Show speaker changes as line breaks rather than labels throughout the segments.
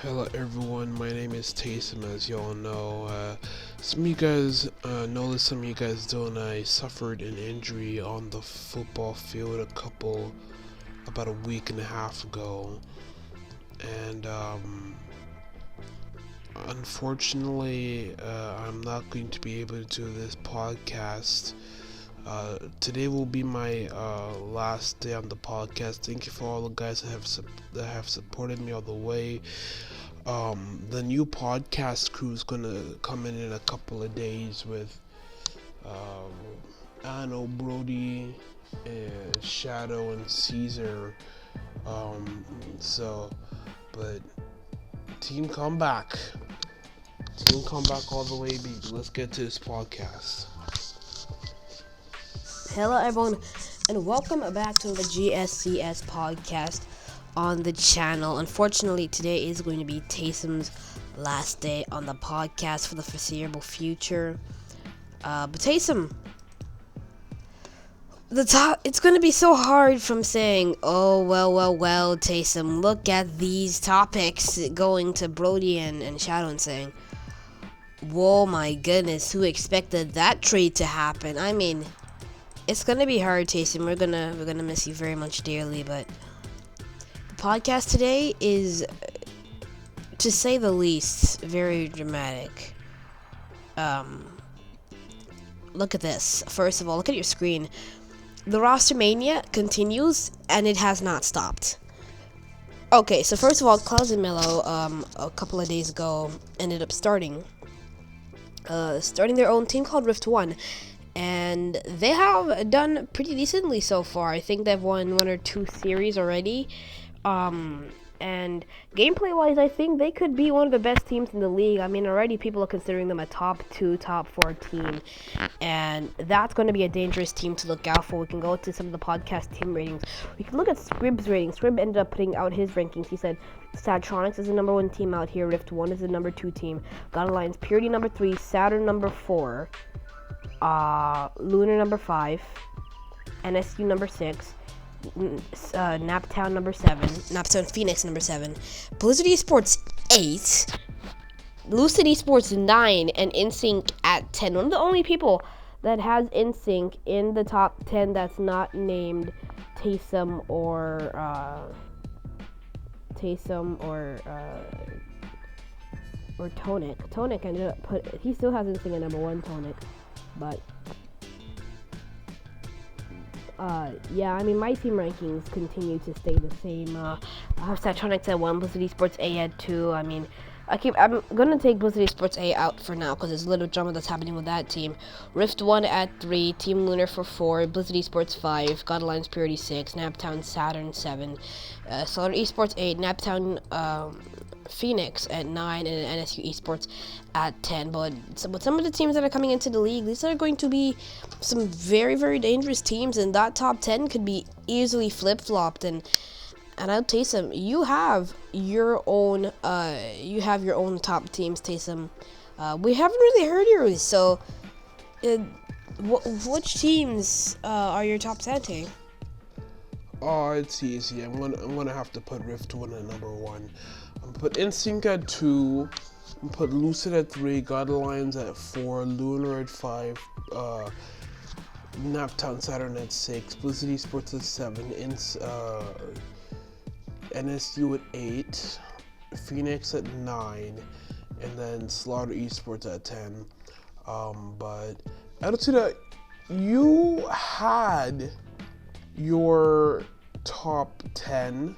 Hello everyone, my name is Taysom. As y'all know, some of you guys know this, some of you guys don't. I suffered an injury on the football field about a week and a half ago, and unfortunately, I'm not going to be able to do this podcast. Today will be my last day on the podcast. Thank you for all the guys that have supported me all the way. The new podcast crew is gonna come in a couple of days with Anno, Brody, and Shadow and Caesar. But team come back all the way, baby. Let's get to this podcast.
Hello, everyone, and welcome back to the GSCS podcast on the channel. Unfortunately, today is going to be Taysom's last day on the podcast for the foreseeable future. But Taysom, it's going to be so hard from saying, oh, well, Taysom, look at these topics, going to Brody and Shadow and saying, whoa, my goodness, who expected that trade to happen? I mean, it's gonna be hard, Taysom. We're gonna miss you very much dearly, but the podcast today is, to say the least, very dramatic. Look at this. First of all, look at your screen. The roster mania continues, and it has not stopped. Okay, so first of all, Clouds and Melo, a couple of days ago, ended up starting their own team called Ryft 1. And they have done pretty decently so far. I think they've won one or two series already. And gameplay-wise, I think they could be one of the best teams in the league. I mean, already people are considering them a top 2, top 4 team. And that's going to be a dangerous team to look out for. We can go to some of the podcast team ratings. We can look at Scribb's ratings. Scribb ended up putting out his rankings. He said Statronix is the number 1 team out here. Ryft 1 is the number 2 team. God Alliance Purity number 3. Saturn number 4. Lunar number 5, NSU number 6, Naptown number 7, Naptown Phoenix number 7, Blizzard Esports 8, Lucid Esports 9, and InSync at 10. One of the only people that has InSync in the top 10 that's not named Taysom or Tonic. Tonic ended up he still has InSync at number 1, Tonic. But, yeah, I mean, my team rankings continue to stay the same. I have Statronix at 1, Blizzard Esports A at 2. I mean, I'm gonna take Blizzard Esports A out for now, because there's a little drama that's happening with that team. Ryft 1 at 3, Team Lunar for 4, Blizzard Esports 5, God Alliance Purity 6, Naptown Saturn 7, Solar Esports 8, Naptown, Phoenix at 9, and NSU Esports at 10. But some of the teams that are coming into the league, these are going to be some very, very dangerous teams, and that top 10 could be easily flip-flopped. And I'll Taysom, you have your own top teams, Taysom. We haven't really heard yours, so which teams are your top 10, Tay?
Oh, it's easy. I'm gonna have to put Ryft 1 at number 1. I'm gonna put InSync at 2. I'm gonna put Lucid at 3. God Alliance at 4. Lunar at 5. Naptown Saturn at 6. Blizzard Esports at 7. NSU at 8. Phoenix at 9. And then Slaughter Esports at 10. But I don't see that you had your top 10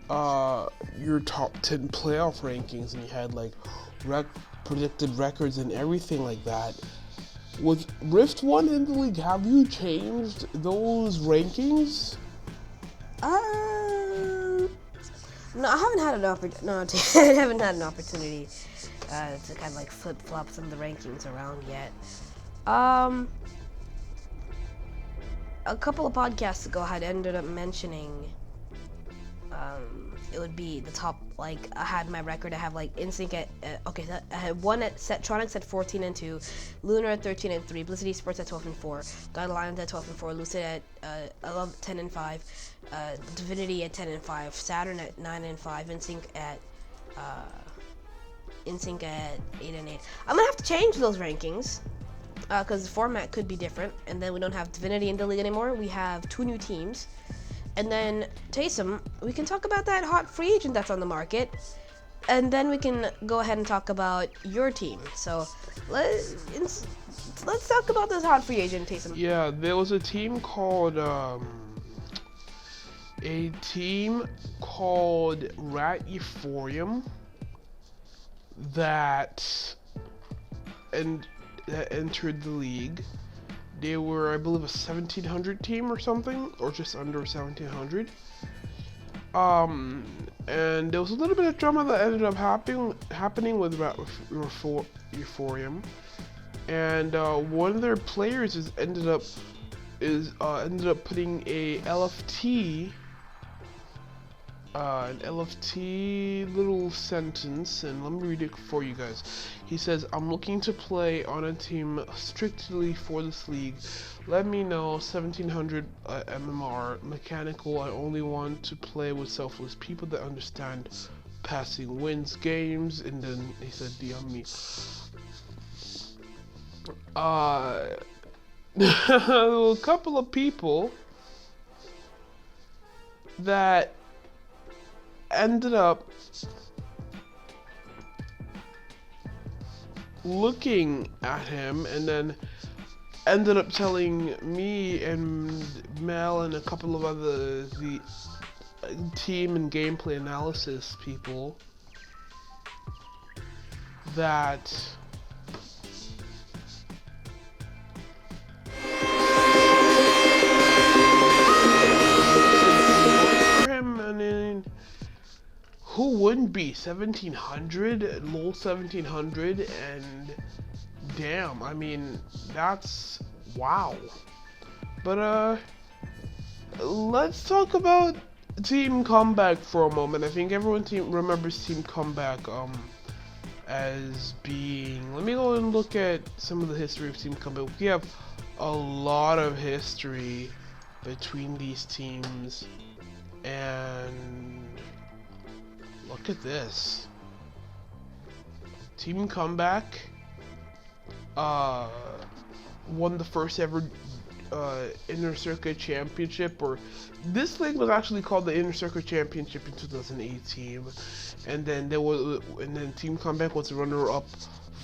playoff rankings, and you had like predicted records and everything like that. Was Ryft 1 in the league? Have you changed those rankings?
No, I haven't had an opportunity to kind of like flip flop some of the rankings around yet. A couple of podcasts ago, I had ended up mentioning it would be the top, like, I had my record. I have like InSync at I had one at Statronix at 14 and 2, Lunar at 13 and 3, Blizzard Esports at 12 and 4, God Alliance at 12 and 4, Lucid at 10 and 5, Divinity at 10 and 5, Saturn at 9 and 5, InSync at InSync at 8 and 8. I'm gonna have to change those rankings because the format could be different. And then we don't have Divinity in the league anymore. We have 2 new teams. And then Taysom, we can talk about that hot free agent that's on the market. And then we can go ahead and talk about your team. So let's talk about this hot free agent, Taysom.
Yeah, there was a team called Rat Euphorium that entered the league. They were, I believe, a 1700 team or something, or just under 1700. And there was a little bit of drama that ended up happening with Rat Euphorium, and one of their players ended up putting an LFT little sentence, and let me read it for you guys. He says, "I'm looking to play on a team strictly for this league. Let me know, 1700 MMR, mechanical. I only want to play with selfless people that understand passing wins games." And then he said, "DM me." There were a couple of people that ended up looking at him and then ended up telling me and Mel and a couple of other the team and gameplay analysis people that who wouldn't be 1700, low 1700, and damn, I mean, that's wow. But let's talk about Team Comeback for a moment. I think everyone remembers Team Comeback as being, let me go and look at some of the history of Team Comeback. We have a lot of history between these teams, and look at this. Team Comeback won the first ever Inner Circuit Championship, or this league was actually called the Inner Circuit Championship in 2018, and then Team Comeback was the runner-up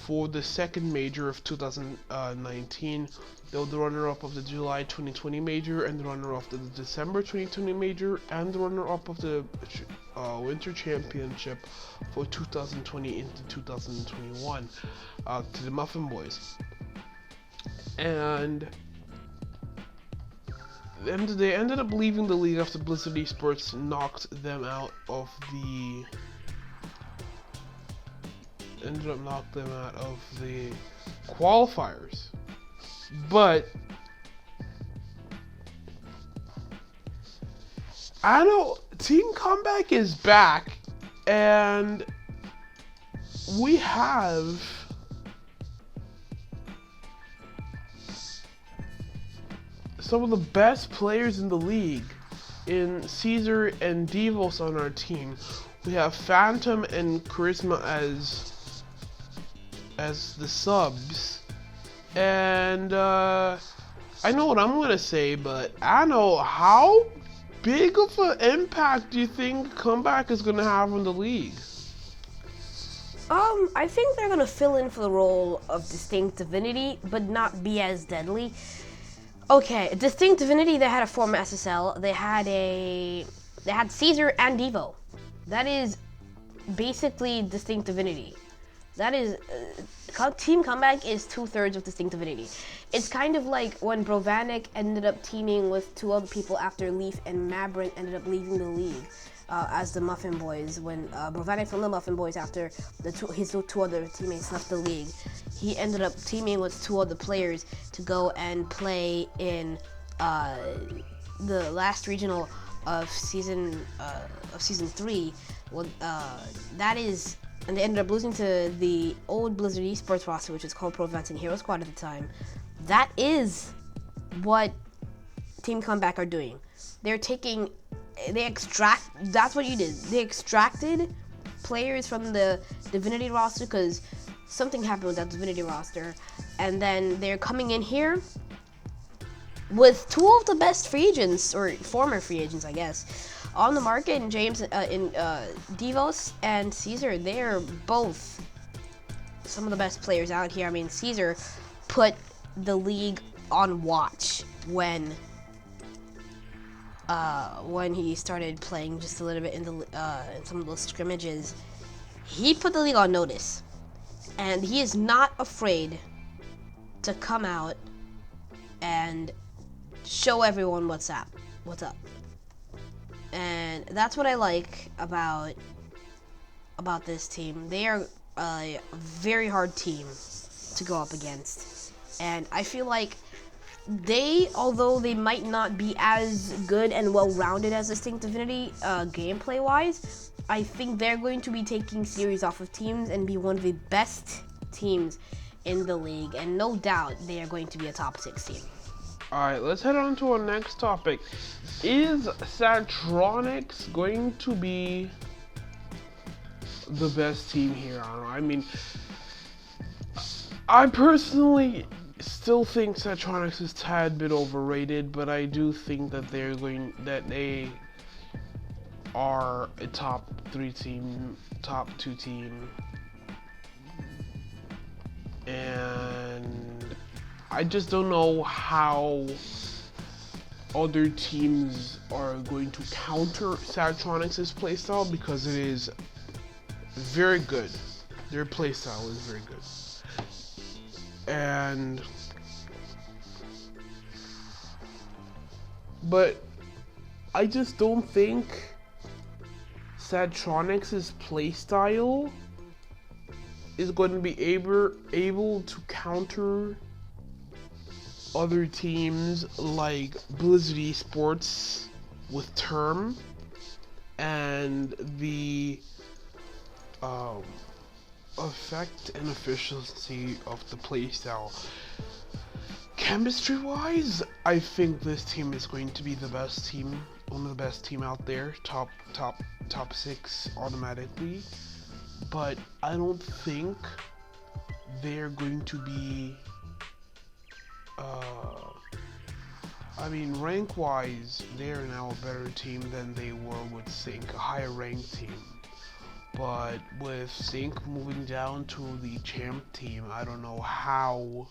for the second major of 2019. They were the runner-up of the July 2020 major, and the runner-up of the December 2020 major, and the runner-up of the Winter Championship for 2020 into 2021 to the Muffin Boys. And they ended up leaving the league after Blizzard Esports knocked them out of the qualifiers. But I know Team Comeback is back, and we have some of the best players in the league in Caesar and Devos on our team. We have Phantom and Charisma as the subs, and I know what I'm gonna say, but I know how big of an impact do you think Comeback is gonna have on the league?
I think they're gonna fill in for the role of Distinct Divinity, but not be as deadly. Okay, Distinct Divinity, they had a former SSL. They had Caesar and Devo. That is basically Distinct Divinity. That is Team Comeback is 2/3 of Distinct Divinity. It's kind of like when Brovanik ended up teaming with 2 other people after Leaf and Mabrin ended up leaving the league as the Muffin Boys. When Brovanik from the Muffin Boys, after his 2 other teammates left the league, he ended up teaming with 2 other players to go and play in the last regional of season 3. Well, and they ended up losing to the old Blizzard Esports roster, which is called Pro Advancing Hero Squad at the time. That is what Team Comeback are doing. That's what you did. They extracted players from the Divinity roster because something happened with that Divinity roster, and then they're coming in here with two of the best free agents, or former free agents, I guess, on the market. And James, Devos and Caesar, they're both some of the best players out here. I mean, Caesar put the league on watch when he started playing just a little bit in some of those scrimmages. He put the league on notice, and he is not afraid to come out and show everyone what's up. And that's what I like about this team. They are a very hard team to go up against, and I feel like although they might not be as good and well-rounded as Distinct Divinity gameplay-wise, I think they're going to be taking series off of teams and be one of the best teams in the league, and no doubt they are going to be a top 6 team.
Alright, let's head on to our next topic. Is Satronics going to be the best team here? I mean, I personally still think Satronics is a tad bit overrated, but I do think that they are a top 2 team, and I just don't know how other teams are going to counter Satronics' playstyle, because it is very good. Their playstyle is very good. But I just don't think Satronics' playstyle is going to be able to counter other teams like Blizzard Esports with Term and the effect and efficiency of the playstyle. Chemistry-wise, I think this team is going to be the best team, one of the best team out there, top 6 automatically. But I don't think they're going to be. I mean, rank-wise, they're now a better team than they were with Sync, a higher ranked team. But with Sync moving down to the champ team, I don't know how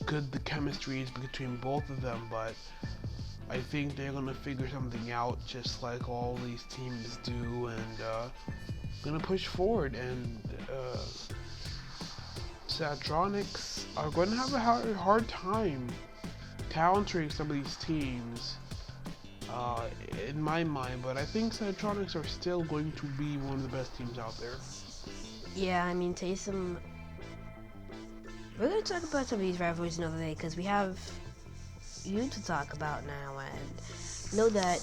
good the chemistry is between both of them, but I think they're gonna figure something out, just like all these teams do, and gonna push forward. And Satronics are gonna have a hard time countering some of these teams, in my mind, but I think Satronics are still going to be one of the best teams out there.
Yeah, I mean, Taysom. We're going to talk about some of these rivalries another day, because we have you to talk about now, and know that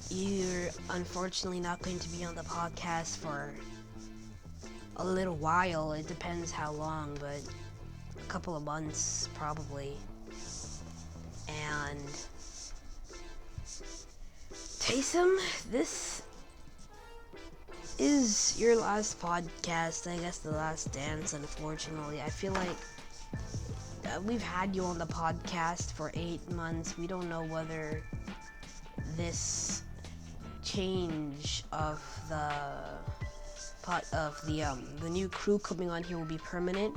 you're unfortunately not going to be on the podcast for a little while. It depends how long, but a couple of months probably. And Taysom, this is your last podcast, I guess, the last dance, unfortunately. I feel like we've had you on the podcast for 8 months. We don't know whether this change of the new crew coming on here will be permanent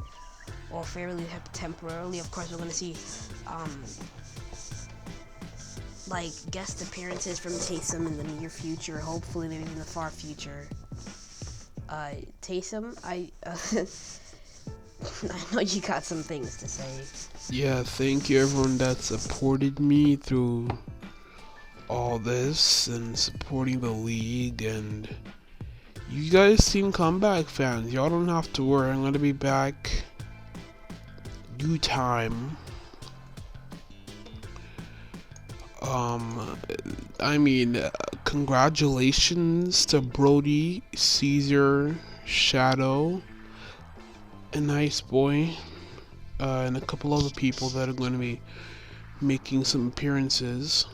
or fairly temporarily. Of course, we're going to see like guest appearances from Taysom in the near future, hopefully maybe in the far future. Taysom, I know you got some things to say.
Yeah, thank you everyone that supported me through all this and supporting the league, and you guys seem comeback fans. Y'all don't have to worry, I'm gonna be back due time. I mean, congratulations to Brody, Caesar, Shadow, and Nice Boy, and a couple other people that are going to be making some appearances.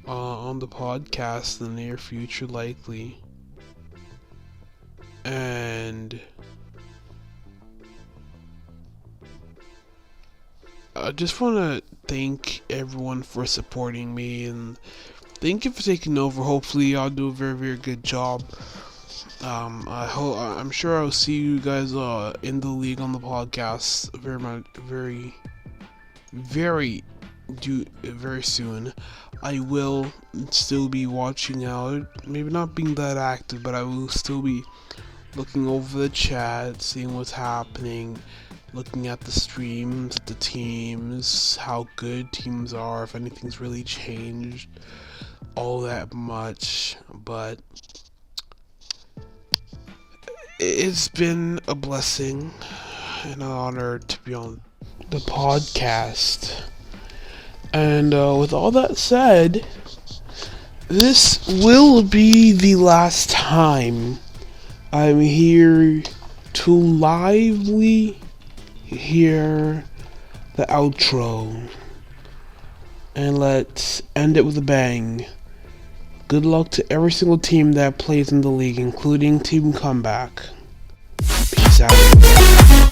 on the podcast in the near future, likely. And I just want to thank everyone for supporting me, and thank you for taking over. Hopefully, I'll do a very, very good job. I'm sure I'll see you guys in the league on the podcast very much, very soon. I will still be watching out, maybe not being that active, but I will still be looking over the chat, seeing what's happening, looking at the streams, the teams, how good teams are, if anything's really changed all that much. But it's been a blessing and an honor to be on the podcast. And with all that said, this will be the last time I'm here to lively hear the outro. And let's end it with a bang. Good luck to every single team that plays in the league, including Team Comeback. Peace out.